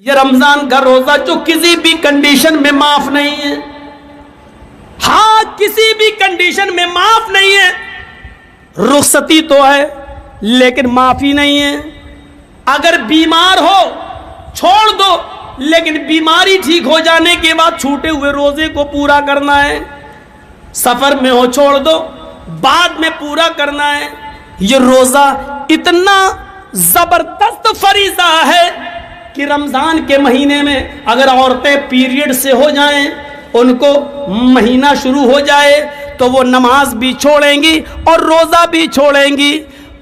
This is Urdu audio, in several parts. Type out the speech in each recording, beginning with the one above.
یہ رمضان کا روزہ جو کسی بھی کنڈیشن میں معاف نہیں ہے، ہاں کسی بھی کنڈیشن میں معاف نہیں ہے. رخصتی تو ہے لیکن معافی نہیں ہے. اگر بیمار ہو چھوڑ دو، لیکن بیماری ٹھیک ہو جانے کے بعد چھوٹے ہوئے روزے کو پورا کرنا ہے. سفر میں ہو چھوڑ دو، بعد میں پورا کرنا ہے. یہ روزہ اتنا زبردست فریضہ ہے کہ رمضان کے مہینے میں اگر عورتیں پیریڈ سے ہو جائیں، ان کو مہینہ شروع ہو جائے تو وہ نماز بھی چھوڑیں گی اور روزہ بھی چھوڑیں گی.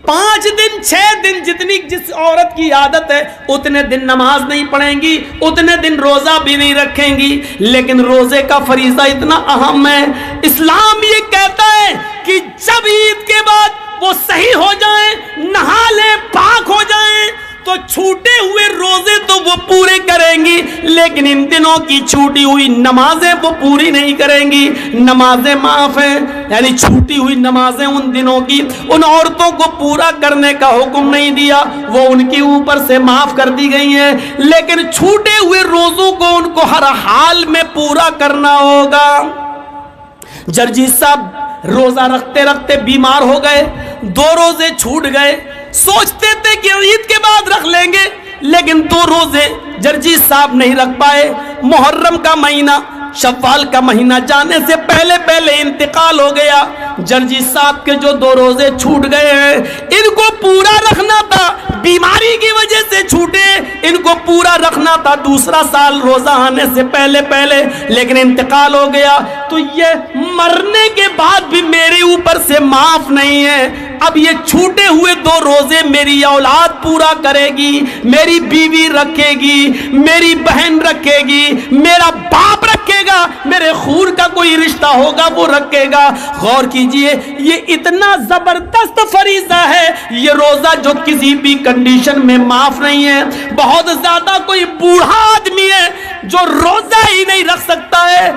5 دن 6 دن جتنی جس عورت کی عادت ہے اتنے دن نماز نہیں پڑھیں گی، اتنے دن روزہ بھی نہیں رکھیں گی. لیکن روزے کا فریضہ اتنا اہم ہے. اسلام یہ کہتا ہے کہ جب عید کے بعد وہ صحیح ہو جائیں، نہا لیں، پاک ہو جائیں، تو چھوٹے ہوئے روزے تو وہ پورے کریں گی، لیکن ان دنوں کی چھوٹی ہوئی نمازیں وہ پوری نہیں کریں گی. نمازیں معاف ہیں، یعنی چھوٹی ہوئی نمازیں ان دنوں کی ان عورتوں کو پورا کرنے کا حکم نہیں دیا، وہ ان کے اوپر سے معاف کر دی گئی ہیں. لیکن چھوٹے ہوئے روزوں کو ان کو ہر حال میں پورا کرنا ہوگا. جرجیت صاحب روزہ رکھتے رکھتے بیمار ہو گئے، 2 روزے چھوٹ گئے. سوچتے تھے کہ عید کے بعد رکھ لیں گے، لیکن 2 روزے جرجیت صاحب نہیں رکھ پائے. محرم کا مہینہ شوال کا مہینہ جانے سے پہلے انتقال ہو گیا. جرجیت صاحب کے جو 2 روزے چھوٹ گئے ہیں ان کو پورا رکھنا تھا، بیماری کی وجہ سے چھوٹے، ان کو پورا رکھنا تھا دوسرا سال روزہ آنے سے پہلے، لیکن انتقال ہو گیا. تو یہ مرنے کے بعد بھی میرے اوپر سے معاف نہیں ہے. اب یہ چھوٹے ہوئے 2 روزے میری اولاد پورا کرے گی، میری بیوی رکھے گی، میری بہن رکھے گی، میرا باپ رکھے گا، میرے خون کا کوئی رشتہ ہوگا وہ رکھے گا. غور کیجئے، یہ اتنا زبردست فریضہ ہے یہ روزہ جو کسی بھی کنڈیشن میں معاف نہیں ہے. بہت زیادہ کوئی بوڑھا آدمی ہے جو روزہ ہی نہیں رکھ سکتا ہے،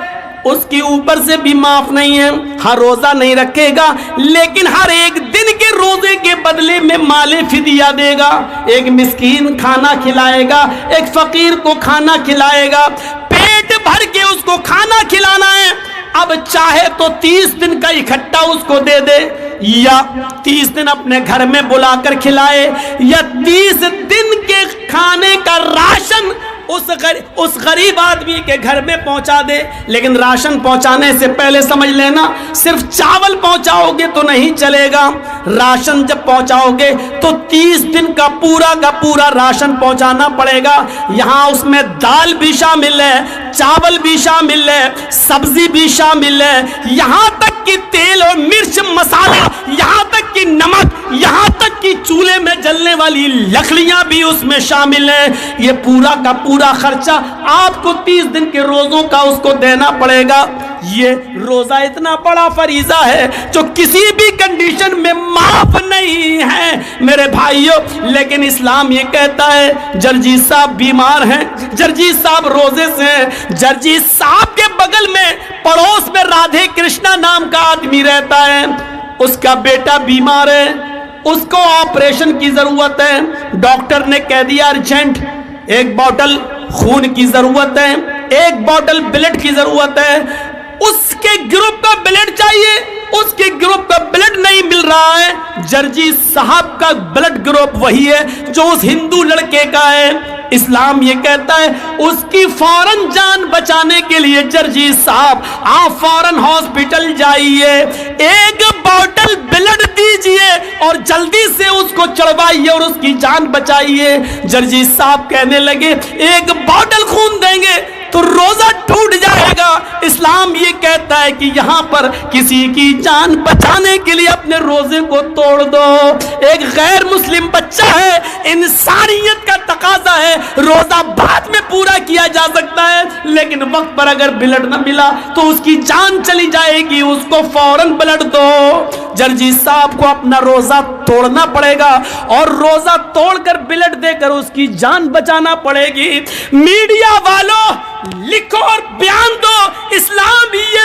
اس کے اوپر سے بھی معاف نہیں ہے. ہاں روزہ نہیں رکھے گا لیکن ہر ایک دن کے روزے کے بدلے میں مال فدیہ دے گا. ایک مسکین کھانا کھلائے گا، ایک فقیر کو کھانا کھلائے گا، پیٹ بھر کے اس کو کھانا کھلانا ہے. اب چاہے تو 30 دن کا اکٹھا اس کو دے دے، یا 30 دن اپنے گھر میں بلا کر کھلائے، یا 30 دن کے کھانے کا راشن اس غریب آدمی کے گھر میں پہنچا دے. لیکن راشن پہنچانے سے پہلے سمجھ لینا، صرف چاول پہنچاؤ گے تو نہیں چلے گا. راشن جب پہنچاؤ گے تو 30 دن کا پورا راشن پہنچانا پڑے گا. یہاں اس میں دال بھی شامل ہے، چاول بھی شامل ہے، سبزی بھی شامل ہے، یہاں تک کہ تیل اور مرچ مسالہ، یہاں تک کہ نمک، یہاں تک کہ چولہے میں جلنے والی لکڑیاں بھی اس میں شامل ہیں. یہ پورا کا پورا خرچہ آپ کو 30 دن کے روزوں کا اس کو دینا پڑے گا. یہ روزہ اتنا بڑا فریضہ ہے جو کسی بھی کنڈیشن میں معاف نہیں ہے میرے بھائیوں. لیکن اسلام یہ کہتا ہے جرجیت صاحب بیمار ہیں، جرجیت صاحب روزے سے ہیں. جرجیت صاحب کے بغل میں پڑوس میں رادھے کرشنا نام کا آدمی رہتا ہے، اس کا بیٹا بیمار ہے، اس کو آپریشن کی ضرورت ہے. ڈاکٹر نے کہہ دیا ارجنٹ 1 بوتل خون کی ضرورت ہے، 1 بوتل بلڈ کی ضرورت ہے. اس کے گروپ کا بلڈ چاہیے، اس کے گروپ کا بلڈ نہیں مل رہا ہے. جرجیت صاحب کا بلڈ گروپ وہی ہے جو اس ہندو لڑکے کا ہے. اسلام یہ کہتا ہے اس کی فوراً جان بچانے کے لیے جرجیت صاحب آپ فوراً ہاسپٹل جائیے، 1 بوتل بلڈ دیجئے اور جلدی سے اس کو چڑھوائیے اور اس کی جان بچائیے. جرجیت صاحب کہنے لگے 1 بوتل خون دیں گے تو روزہ ٹوٹ جائے گا. اسلام یہ کہتا ہے کہ یہاں پر کسی کی جان بچانے کے لیے اپنے روزے کو توڑ دو. ایک غیر مسلم بچہ ہے، انسانیت کا تقاضا ہے، روزہ بعد میں پورا کیا جا سکتا ہے لیکن وقت پر اگر بلڈ نہ ملا تو اس کی جان چلی جائے گی، اس کو فوراً بلڈ دو. جرجیت صاحب کو اپنا روزہ توڑنا پڑے گا اور روزہ توڑ کر بلڈ دے کر اس کی جان بچانا پڑے گی. میڈیا والوں لکھو اور بیان دو، اسلام یہ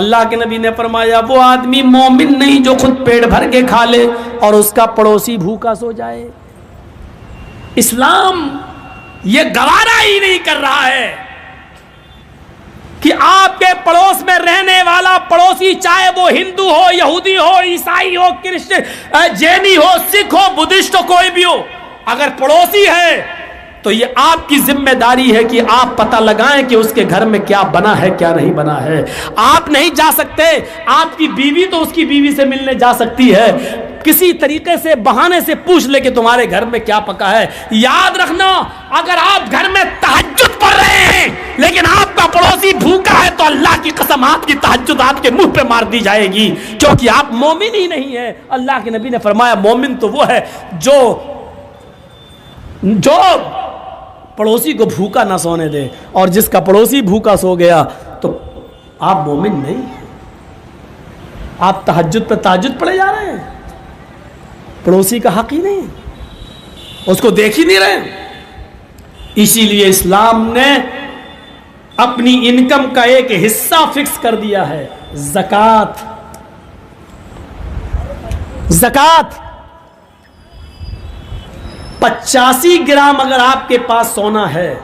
اللہ کے نبی نے فرمایا وہ آدمی مومن نہیں جو خود پیٹ بھر کے کھا لے اور اس کا پڑوسی بھوکا سو جائے۔ اسلام یہ گوارا ہی نہیں کر رہا ہے کہ آپ کے پڑوس میں رہنے والا پڑوسی چاہے وہ ہندو ہو، یہودی ہو، عیسائی ہو، کرسچن، جینی ہو، سکھ ہو، بدھسٹ ہو، کوئی بھی ہو، اگر پڑوسی ہے تو یہ آپ کی ذمہ داری ہے کہ آپ پتہ لگائیں کہ اس کے گھر میں کیا بنا ہے کیا نہیں بنا ہے۔ آپ نہیں جا سکتے، آپ کی بیوی تو اس کی بیوی سے ملنے جا سکتی ہے، کسی طریقے سے بہانے سے پوچھ لے کہ تمہارے گھر میں کیا پکا ہے۔ یاد رکھنا اگر آپ گھر میں تہجد پڑھ رہے ہیں لیکن آپ کا پڑوسی بھوکا ہے تو اللہ کی قسم آپ کی تہجد آپ کے منہ پہ مار دی جائے گی، کیونکہ آپ مومن ہی نہیں ہیں۔ اللہ کے نبی نے فرمایا مومن تو وہ ہے جو پڑوسی کو بھوکا نہ سونے دے، اور جس کا پڑوسی بھوکا سو گیا تو آپ مومن نہیں، آپ تہجد پہ تہجد پڑھے جا رہے ہیں، پڑوسی کا حق ہی نہیں، اس کو دیکھ ہی نہیں رہے۔ اسی لیے اسلام نے اپنی انکم کا ایک حصہ فکس کر دیا ہے، زکوٰۃ۔ زکوٰۃ 85 گرام اگر آپ کے پاس سونا ہے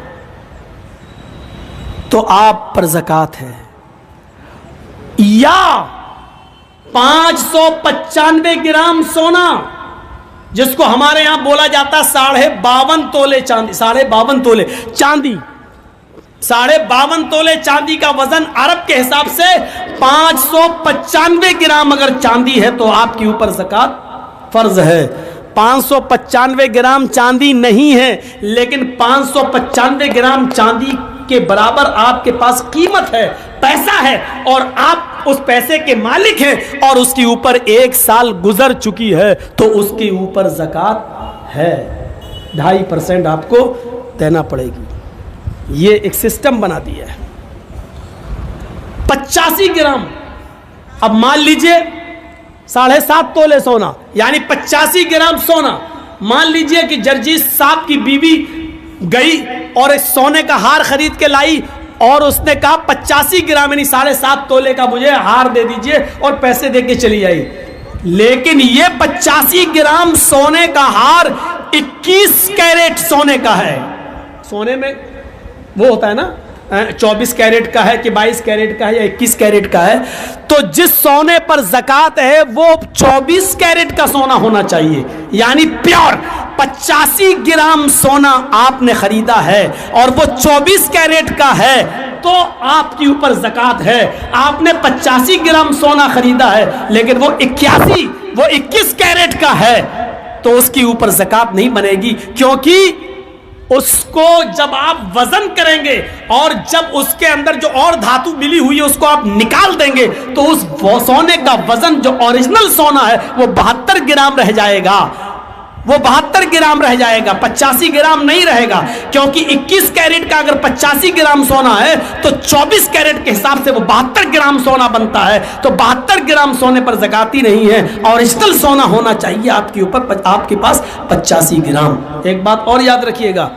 تو آپ پر زکوٰۃ ہے، یا 595 گرام سونا جس کو ہمارے ہاں بولا جاتا ہے 52.5 تولے چاندی، 52.5 تولے چاندی، 52.5 تولے چاندی کا وزن عرب کے حساب سے 595 گرام اگر چاندی ہے تو آپ کے اوپر زکوٰۃ فرض ہے۔ 595 گرام چاندی نہیں ہے لیکن 595 گرام چاندی کے برابر آپ کے پاس قیمت ہے، پیسہ ہے، اور آپ اس پیسے کے مالک ہیں اور اس کے اوپر 1 سال گزر چکی ہے تو اس کے اوپر زکوٰۃ ہے، 2.5% آپ کو دینا پڑے گی۔ یہ ایک سسٹم بنا دیا ہے۔ 85 گرام، اب مان لیجئے 7.5 تولے سونا یعنی 85 گرام سونا، مان لیجئے کہ جرجیت صاحب کی بیوی گئی اور ایک سونے کا ہار خرید کے لائی اور اس نے کہا 85 گرام یعنی 7.5 تولے کا مجھے ہار دے دیجئے اور پیسے دے کے چلی آئی، لیکن یہ 85 گرام سونے کا ہار 21 کیرٹ سونے کا ہے۔ سونے میں وہ ہوتا ہے نا 24 کیرٹ کا ہے کہ 22 کیرٹ کا ہے یا 21 کیرٹ کا ہے، تو جس سونے پر زکوٰۃ ہے وہ 24 کیرٹ کا سونا ہونا چاہیے، یعنی پیور 85 گرام سونا آپ نے خریدا ہے اور وہ 24 کیرٹ کا ہے تو آپ کے اوپر زکوٰۃ ہے۔ آپ نے 85 گرام سونا خریدا ہے لیکن وہ 21 کیرٹ کا ہے تو اس کے اوپر زکوٰۃ نہیں بنے گی، کیونکہ اس کو جب آپ وزن کریں گے اور جب اس کے اندر جو اور دھاتو ملی ہوئی ہے اس کو آپ نکال دیں گے تو اس سونے کا وزن جو اوریجنل سونا ہے وہ 72 گرام رہ جائے گا، وہ 72 گرام رہ جائے گا، 85 گرام نہیں رہے گا، کیونکہ 21 کیرٹ کا اگر 85 گرام سونا ہے تو 24 کیرٹ کے حساب سے وہ 72 گرام سونا بنتا ہے، تو 72 گرام سونے پر زکوٰۃ ہی نہیں ہے، اوریجنل سونا ہونا چاہیے آپ کے اوپر، آپ کے پاس 85 گرام۔ ایک بات اور یاد رکھیے گا،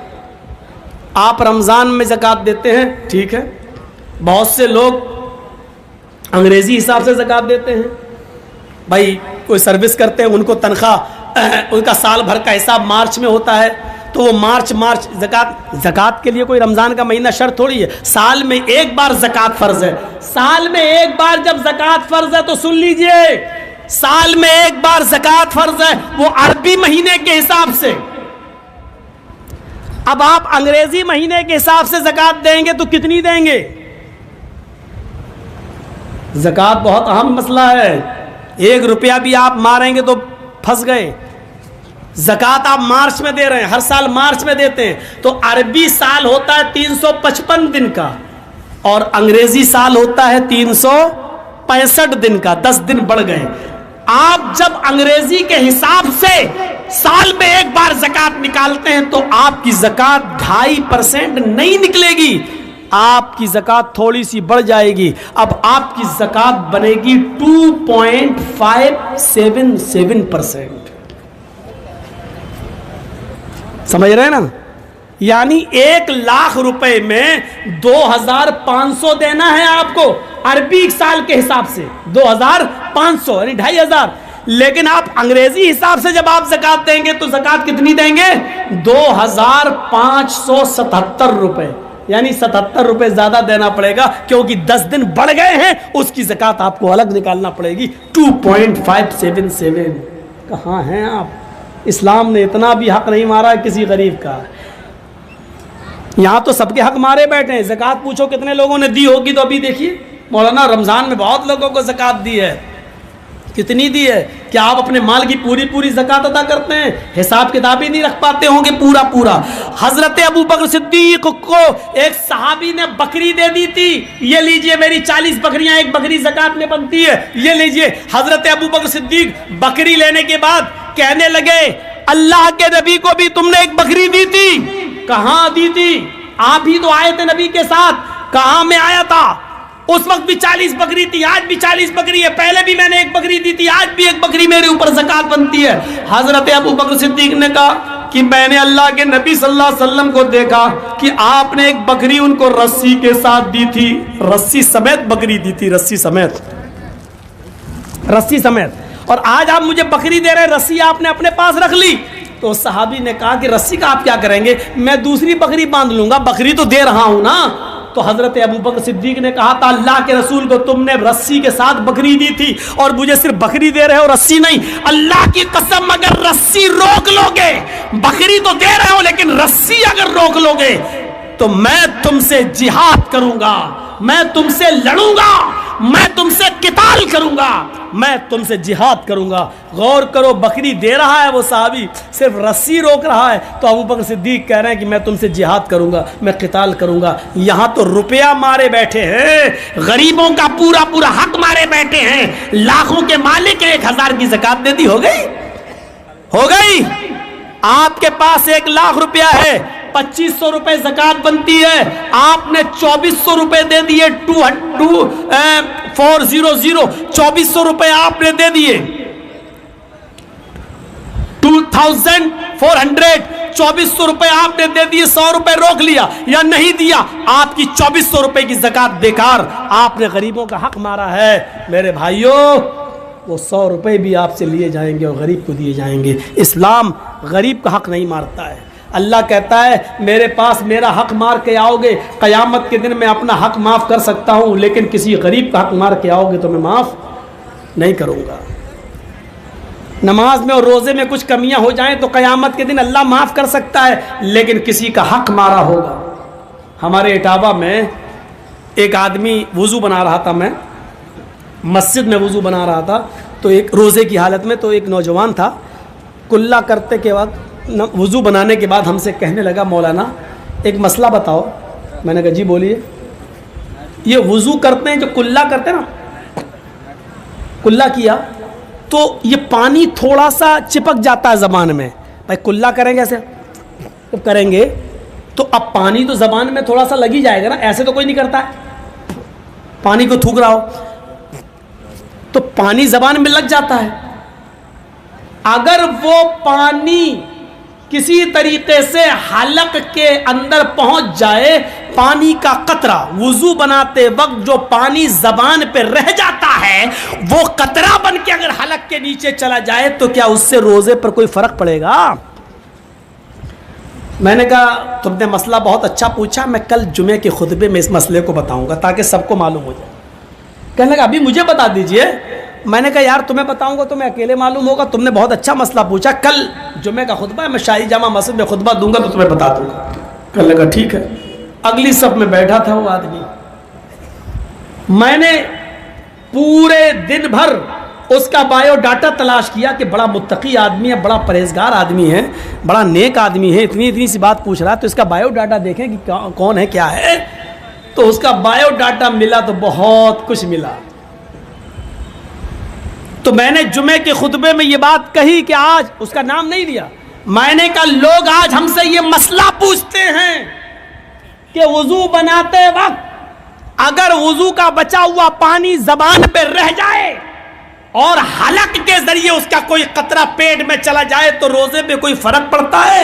آپ رمضان میں زکوٰۃ دیتے ہیں، ٹھیک ہے، بہت سے لوگ انگریزی حساب سے زکوٰۃ دیتے ہیں، بھائی کوئی سروس کرتے ہیں ان کو تنخواہ ان کا سال بھر کا حساب مارچ میں ہوتا ہے تو وہ مارچ زکوٰۃ کے لیے کوئی رمضان کا مہینہ شرط تھوڑی ہے، سال میں ایک بار زکوٰۃ فرض ہے، سال میں ایک بار جب زکوٰۃ فرض ہے تو سن لیجئے، سال میں ایک بار زکوٰۃ فرض ہے وہ عربی مہینے کے حساب سے۔ اب آپ انگریزی مہینے کے حساب سے زکوٰۃ دیں گے تو کتنی دیں گے؟ زکوٰۃ بہت اہم مسئلہ ہے، 1 روپیہ بھی آپ ماریں گے تو پھنس گئے۔ زکوٰۃ آپ مارچ میں دے رہے ہیں، ہر سال مارچ میں دیتے ہیں، تو عربی سال ہوتا ہے 355 دن کا اور انگریزی سال ہوتا ہے 365 دن کا، 10 دن بڑھ گئے۔ آپ جب انگریزی کے حساب سے سال میں ایک بار زکوٰۃ نکالتے ہیں تو آپ کی زکوٰۃ 2.5% نہیں نکلے گی، آپ کی زکوٰۃ تھوڑی سی بڑھ جائے گی، اب آپ کی زکوٰۃ بنے گی 2.577%۔ سمجھ رہے ہیں نا؟ یعنی 1,00,000 روپے میں 2,500 دینا ہے آپ کو عربی سال کے حساب سے 2,500 یعنی 2,500. لیکن آپ انگریزی حساب سے جب آپ زکات دیں گے تو زکات کتنی دیں گے؟ 2,577 روپے. یعنی 77 روپے زیادہ دینا پڑے گا کیونکہ 10 دن بڑھ گئے ہیں, اس کی زکات آپ کو الگ نکالنا پڑے گی 2.577. کہاں ہیں آپ؟ اسلام نے اتنا بھی حق نہیں مارا کسی غریب کا. یہاں تو سب کے حق مارے بیٹھے ہیں. زکات پوچھو کتنے لوگوں نے دی ہوگی, تو ابھی دیکھیے مولانا رمضان میں بہت لوگوں کو زکات دی ہے. کتنی دی ہے؟ کیا آپ اپنے مال کی پوری زکات ادا کرتے ہیں؟ حساب کتاب ہی نہیں رکھ پاتے ہوں گے پورا. حضرت ابو بکر صدیق کو ایک صحابی نے بکری دے دی تھی, یہ لیجئے میری 40 بکریاں, ایک بکری زکات میں بنتی ہے, یہ لیجئے. حضرت ابو بکر صدیق بکری لینے کے بعد کہنے لگے اللہ کے نبی کو بھی تم نے ایک بکری دی تھی. کہاں دی تھی؟ آپ ہی تو آئے تھے نبی کے ساتھ. کہاں میں آیا تھا؟ اس وقت بھی 40 بکری تھی, آج بھی 40 بکری ہے, پہلے بھی میں نے ایک بکری دی تھی, آج بھی ایک بکری میرے اوپر زکات بنتی ہے. حضرت ابو بکر صدیق نے کہا کہ میں نے اللہ کے نبی صلی اللہ علیہ وسلم کو دیکھا کہ آپ نے ایک بکری ان کو رسی کے ساتھ دی تھی, رسی سمیت بکری دی تھی, رسی سمیت. اور آج آپ مجھے بکری دے رہے, رسی آپ نے اپنے پاس رکھ لی. تو صحابی نے کہا کہ رسی کا آپ کیا کریں گے؟ میں دوسری بکری باندھ لوں گا, بکری تو دے رہا ہوں نا. تو حضرت ابو بکر صدیق نے کہا تھا اللہ کے رسول کو تم نے رسی کے ساتھ بکری دی تھی اور مجھے صرف بکری دے رہے ہو, رسی نہیں. اللہ کی قسم اگر رسی روک لو گے, بکری تو دے رہے ہو لیکن رسی اگر روک لو گے تو میں تم سے جہاد کروں گا, میں تم سے لڑوں گا, میں تم سے قتال کروں گا, میں تم سے جہاد کروں گا. غور کرو, بکری دے رہا ہے وہ صحابی, صرف رسی روک رہا ہے. تو ابو بکر صدیق کہہ رہے ہیں کہ میں تم سے جہاد کروں گا, میں قتال کروں گا. یہاں تو روپیہ مارے بیٹھے ہیں, غریبوں کا پورا حق مارے بیٹھے ہیں. لاکھوں کے مالک 1,000 کی زکات دے دی, ہو گئی. آپ کے پاس 1,00,000 روپیہ ہے, 2,500 روپے زکات بنتی ہے, آپ نے 2,400 روپے دے دیے, 400 2,400 روپے آپ نے دے دیے, 2,400 2,400 روپے آپ نے دے دیے, 100 روپے روک لیا یا نہیں دیا, آپ کی 2,400 روپے کی زکات بیکار. آپ نے غریبوں کا حق مارا ہے. میرے بھائیوں, وہ 100 روپے بھی آپ سے لیے جائیں گے اور غریب کو دیے جائیں گے. اسلام غریب کا حق نہیں مارتا ہے. اللہ کہتا ہے میرے پاس میرا حق مار کے آؤ گے, قیامت کے دن میں اپنا حق معاف کر سکتا ہوں, لیکن کسی غریب کا حق مار کے آؤ گے تو میں معاف نہیں کروں گا. نماز میں اور روزے میں کچھ کمیاں ہو جائیں تو قیامت کے دن اللہ معاف کر سکتا ہے, لیکن کسی کا حق مارا ہوگا. ہمارے اٹاوا میں ایک آدمی وضو بنا رہا تھا, میں مسجد میں وضو بنا رہا تھا, تو ایک روزے کی حالت میں, تو ایک نوجوان تھا, کلا کرتے کے وقت وضو بنانے کے بعد ہم سے کہنے لگا مولانا ایک مسئلہ بتاؤ. میں نے کہا جی بولیے. یہ وضو کرتے ہیں جو کلا کرتے ہیں نا, کلا کیا تو یہ پانی تھوڑا سا چپک جاتا ہے زبان میں. بھائی کلا کریں گے ایسے جب کریں گے تو اب پانی تو زبان میں تھوڑا سا لگ ہی جائے گا نا, ایسے تو کوئی نہیں کرتا ہے. پانی کو تھوک رہا ہو تو پانی زبان میں لگ جاتا ہے. اگر وہ پانی کسی طریقے سے حلق کے اندر پہنچ جائے, پانی کا قطرہ, وضو بناتے وقت جو پانی زبان پہ رہ جاتا ہے وہ قطرہ بن کے اگر حلق کے نیچے چلا جائے تو کیا اس سے روزے پر کوئی فرق پڑے گا؟ میں نے کہا تم نے مسئلہ بہت اچھا پوچھا, میں کل جمعے کے خطبے میں اس مسئلے کو بتاؤں گا تاکہ سب کو معلوم ہو جائے. کہنے لگا ابھی مجھے بتا دیجئے. میں نے کہا یار تمہیں بتاؤں گا تو میں اکیلے معلوم ہوگا, تم نے بہت اچھا مسئلہ پوچھا, کل جمعے کا خطبہ ہے, میں شاہی جامع مسجد میں خطبہ دوں گا تو تمہیں بتا دوں گا. کہنے لگا ٹھیک ہے. اگلی صف میں بیٹھا تھا وہ آدمی. میں نے پورے دن بھر اس کا بایو ڈاٹا تلاش کیا کہ بڑا متقی آدمی ہے, بڑا پرہیزگار آدمی ہے, بڑا نیک آدمی ہے, اتنی سی بات پوچھ رہا ہے, تو اس کا بایو ڈاٹا دیکھیں کہ کون ہے کیا ہے. تو اس کا بایو ڈاٹا ملا تو بہت کچھ ملا. تو میں نے جمعے کے خطبے میں یہ بات کہی کہ آج, اس کا نام نہیں لیا, میں نے کہا لوگ آج ہم سے یہ مسئلہ پوچھتے ہیں کہ وضو بناتے وقت اگر وضو کا بچا ہوا پانی زبان پہ رہ جائے اور حلق کے ذریعے اس کا کوئی قطرہ پیٹ میں چلا جائے تو روزے پہ کوئی فرق پڑتا ہے؟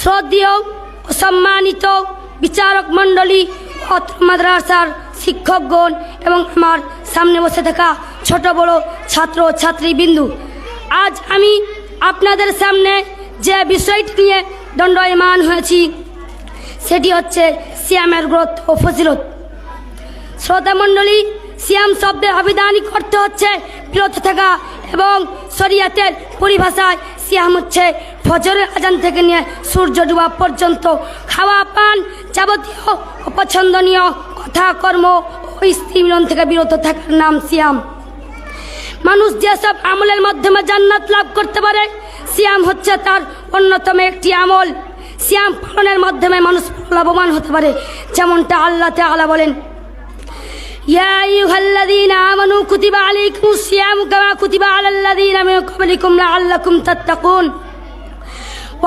শ্রদ্ধেয় ও সম্মানিত বিচারক মণ্ডলী, মাদ্রাসার শিক্ষকগণ এবং আমার সামনে বসে থাকা ছোট বড় ছাত্র ছাত্রীবৃন্দ, আজ আমি আপনাদের সামনে যে বিষয়টি নিয়ে দণ্ডায়মান হয়েছি সেটি হচ্ছে সিয়ামের গুরুত্ব ও ফজিলত। শ্রোতা মণ্ডলী, সিয়াম শব্দের আবিধানিক অর্থ হচ্ছে বিরত থাকা, এবং শরিয়াতের পরিভাষায় সিয়াম হচ্ছে ফজরের আজান থেকে নিয়ে সূর্য ডোবা পর্যন্ত খাওয়া পান যাবতীয় অপছন্দনীয় কথা কর্ম ও স্ত্রী মিলন থেকে বিরত থাকার নাম সিয়াম। মানুষ যেসব আমলের মাধ্যমে জান্নাত লাভ করতে পারে, সিয়াম হচ্ছে তার অন্যতম একটি আমল। সিয়াম পালনের মাধ্যমে মানুষ লাভবান হতে পারে, যেমনটা আল্লাহ তাআলা বলেন, ইয়া আইয়ুহাল্লাযীনা আমানু কুতিবা আলাইকুমুস সিয়ামু কামা কুতিবা আলাল্লাযীনা মিন ক্বাবলিকুম লাআল্লাকুম তাত্তাকুন।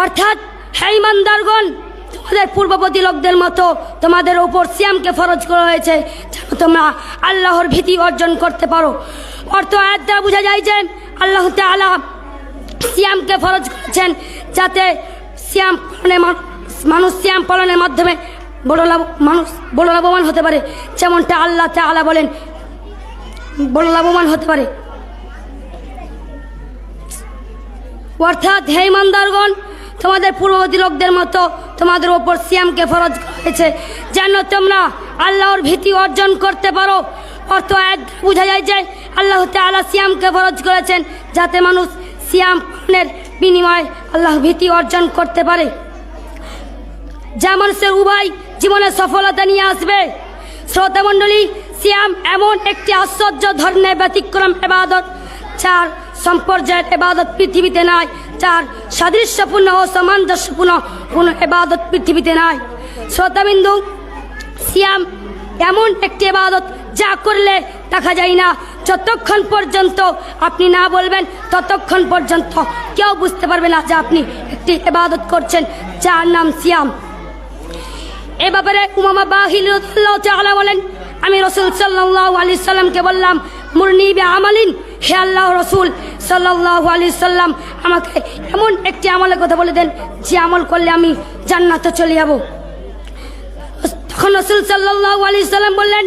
অর্থাৎ, হে ঈমানদারগণ, তোমাদের পূর্ববর্তী লোকদের মতো তোমাদের উপর সিয়ামকে ফরজ করা হয়েছে যেন তোমরা আল্লাহর ভীতি অর্জন করতে পারো। অর্থ আয়াত দ্বারা বোঝা যায় যে আল্লাহ তাআলা সিয়ামকে ফরজ করেছেন যাতে সিয়াম পালনে মানুষ সিয়াম পালনের মাধ্যমে বড় লাভবান হতে পারে, যেমনটা আল্লাহ তাআলা বলেন বড় লাভবান হতে পারে। অর্থাৎ, হে ঈমানদারগণ, তোমাদের পূর্ববর্তী লোকদের মতো তোমাদের ওপর সিয়ামকে ফরজ করা হয়েছে যেন তোমরা আল্লাহর ভীতি অর্জন করতে পারো। অর্থ আয়াত বোঝা যায় যে আল্লাহ তাআলা সিয়ামকে ফরজ করেছেন যাতে মানুষ সিয়াম পালনের বিনিময়ে আল্লাহর ভীতি অর্জন করতে পারে, যা মানুষের উভয় জীবনে সফলতা নিয়ে আসবে। শ্রোতামণ্ডলী, সিয়াম এমন একটি আশ্চর্য ধরনের ব্যতিক্রম ইবাদত যার সম্পর্যায়ের ইবাদত পৃথিবীতে নাই, যার সাদৃশ্যপূর্ণ ও সামঞ্জস্যপূর্ণ কোনো ইবাদত পৃথিবীতে নাই। শ্রোতাবিন্দু, সিয়াম এমন একটি ইবাদত যা করলে দেখা যায় না, যতক্ষণ পর্যন্ত আপনি না বলবেন ততক্ষণ পর্যন্ত কেউ বুঝতে পারবে না যে আপনি একটি ইবাদত করছেন, যার নাম সিয়াম। এ ব্যাপারে উমামা বাহিল রাদিয়াল্লাহু তাআলা বলেন, আমি রাসূল সাল্লাল্লাহু আলাইহি সাল্লামকে বললাম, মুরনি বিআমালিন হে আল্লাহ রসুল সাল্লাল্লাহু আলাইহি সাল্লাম আমাকে এমন একটি আমলের কথা বলে দেন যে আমল করলে আমি জান্নাতে চলে যাব। তখন রাসূল সাল্লাল্লাহু আলাইহি সাল্লাম বললেন,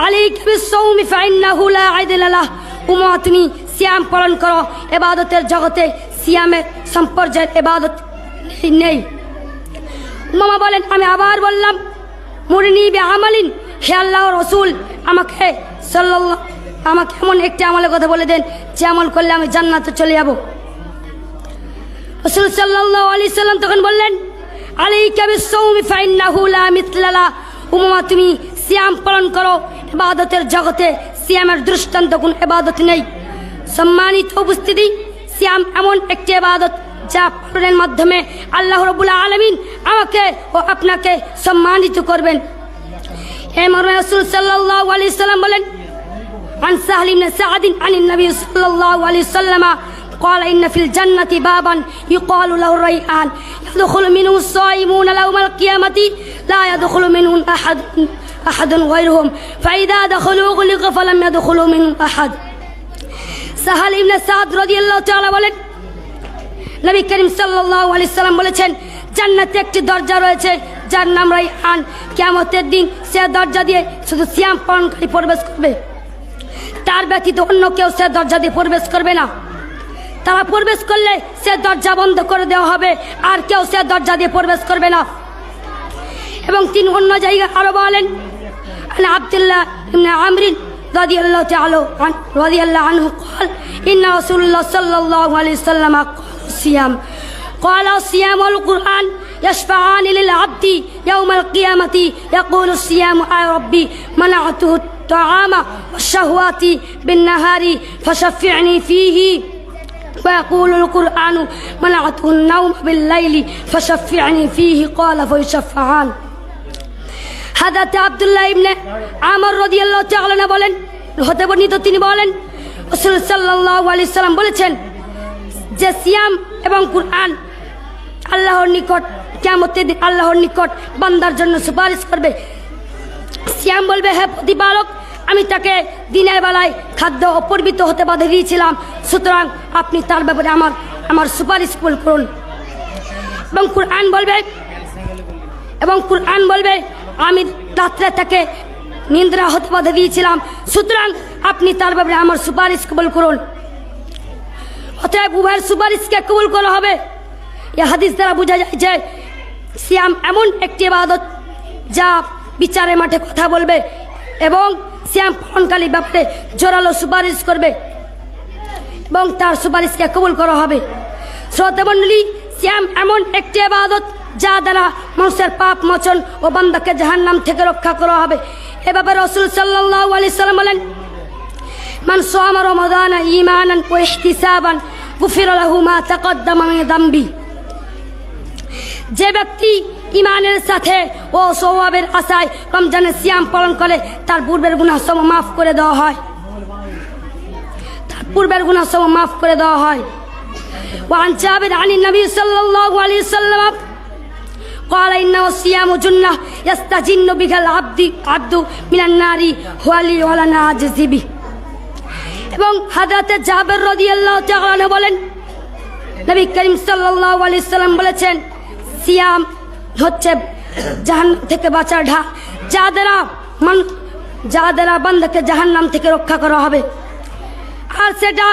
আলাইকা বিস-সাওমি ফাইন্নাহু লা আদলা লাহ। উম্মা তুমি সিয়াম পালন করো, ইবাদতের জগতে সিয়ামের সম্পর্যায়ের ইবাদত নেই। উম্মা বলেন, আমি আবার বললাম, মুরনি বিআমালিন, হে আল্লাহর রাসূল আমাকে এমন একটি আমলের কথা বলে দেন যে আমল করলে আমি জান্নাতে চলে যাব। রাসূল সাল্লাল্লাহু আলাইহি সাল্লাম তখন বললেন, আলাইকা বিস-সাওমি ফাইন্নাহু লা মিথলা লাহ। উম্মা তুমি সিয়াম পালন করো, ইবাদতের জগতে সিয়ামের দৃষ্টান্ত কোন ইবাদত নেই। সম্মানিত উপস্থিতি, সিয়াম এমন একটি ইবাদত যা পালনের মাধ্যমে আল্লাহ রাব্বুল আলামিন আমাকে ও আপনাকে সম্মানিত করবেন। এই মর্মে রাসূল সাল্লাল্লাহু আলাইহি সাল্লাম বলেন, عن سهل بن سعد عن النبي صلى الله عليه وسلم قال إن في الجنة بابا يقال له الريحان يدخل منه الصائمون يوم القيامة لا يدخل منه أحد غيرهم فإذا دخلوا غلق فلم يدخلوا منه أحد। সাহাল ইবনে সাদ রাদিয়াল্লাহু তাআলা বলেন, নবী করিম সাল্লাল্লাহু আলাইহি সাল্লাম বলেছেন, জান্নাতে একটি দরজা রয়েছে যার নাম রায়হান। কিয়ামতের দিন সে দরজা দিয়ে শুধু সিয়াম পালনকারী প্রবেশ করবে, তার ব্যতীত অন্য কেউ সে দরজা দিয়ে প্রবেশ করবে না। তারা প্রবেশ করলে সে দরজা বন্ধ করে দেওয়া হবে, আর কেউ সে দরজা দিয়ে প্রবেশ করবে না। এবং তিনি অন্য জায়গায় আরো বলেন, আব্দুল্লাহ ইবনে আমর রাদিয়াল্লাহু তাআলা রাদিয়াল্লাহু আনহু قال إن رسول الله صلى الله عليه وسلم قال الصيام والقرآن يشفعان للعبد يوم القيامة يقول الصيام يا ربي منعته الطعام والشهوات بالنهار فشفعني فيه ويقول القرآن منعته النوم بالليل فشفعني فيه قال فيشفعان। হাযরত আব্দুল্লাহ ইবনে আমর রাদিয়াল্লাহু তাআলা বলেন, হতে বর্ণিত তিনি বলেন, রাসূল সাল্লাল্লাহু আলাইহি সাল্লাম বলেছেন যে সিয়াম এবং কুরআন আল্লাহর নিকট কিয়ামতের দিন আল্লাহর নিকট বান্দার জন্য সুপারিশ করবে। সিয়াম বলবে, হে প্রতিপালক, আমি তাকে দিনের বেলায় খাদ্য অপরিমিত হতে বাধা দিয়েছিলাম, সুতরাং আপনি তার ব্যাপারে আমার সুপারিশ কবুল করুন। এবং কুরআন বলবে আমি রাত্রে তাকে নিদ্রা হতে বাধা দিয়েছিলাম, সুতরাং আপনি তার ব্যাপারে আমার সুপারিশ কবুল করুন। অতএব উভয়ের সুপারিশকে কবুল করা হবে। এই হাদিস দ্বারা বোঝা যায় যে সিয়াম এমন একটি ইবাদত যা বিচারের মাঠে কথা বলবে এবং সিয়াম পালনকারীর ব্যাপারে জোরালো সুপারিশ করবে এবং তার সুপারিশকে কবুল করা হবে। শ্রোতামণ্ডলী, সিয়াম এমন একটি ইবাদত যা দ্বারা মানুষের পাপ মোচন ও বান্দাকে জাহান্নাম থেকে রক্ষা করা হবে। এ ব্যাপারে রাসূল সাল্লাল্লাহু আলাইহি সাল্লাম বলেন, মান সামা রমাদান ঈমানান ওয়া ইহতিসাবান গুফিরা লাহু মা তাকদ্দামা মিন যামবি। যে ব্যক্তি ঈমানের সাথে ও সওয়াবের আশায় রমজানের সিয়াম পালন করে তার পূর্বের গুনাহ সব মাফ করে দেওয়া হয়। وعن جابر عن النبي صلى الله عليه وسلم قال إنه الصيام جنة يستجن بها العبد من النار ولا نعجز به। এবং হযরত জাবের রাদিয়াল্লাহু তাআলা আনহু বলেন, নবী করিম সাল্লাল্লাহু আলাইহি সাল্লাম বলেছেন, সিয়াম হচ্ছে জাহান্নাম থেকে বাঁচার ঢাল, যা দ্বারা বান্দাকে জাহান্নাম থেকে রক্ষা করা হবে। আর সেটা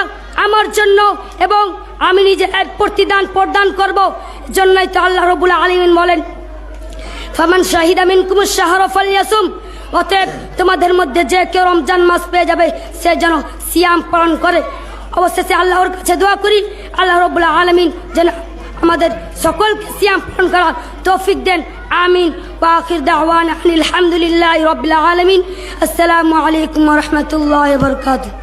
আমার জন্য এবং আমি নিজে এর প্রদান করব। জন্যই তো আল্লাহ রাব্বুল আলামিন বলেন, ফামান শাহিদা মিনকুমুশ শাহরা ফালইয়াসুম। অতএব তোমাদের মধ্যে যে কেউ রমজান মাস পেয়ে যাবে সে যেন সিয়াম পালন করে। অবশেষে আল্লাহর কাছে দোয়া করি আল্লাহ রাব্বুল আলামিন যেন আমাদের সকলকে সিয়াম পালন করার তৌফিক দেন। আমিন। ওয়া আখির দাওয়ানা আলহামদুলিল্লাহি রাব্বিল আলামিন। আসসালামু আলাইকুম ওয়া রাহমাতুল্লাহি ওয়া বারাকাতুহু।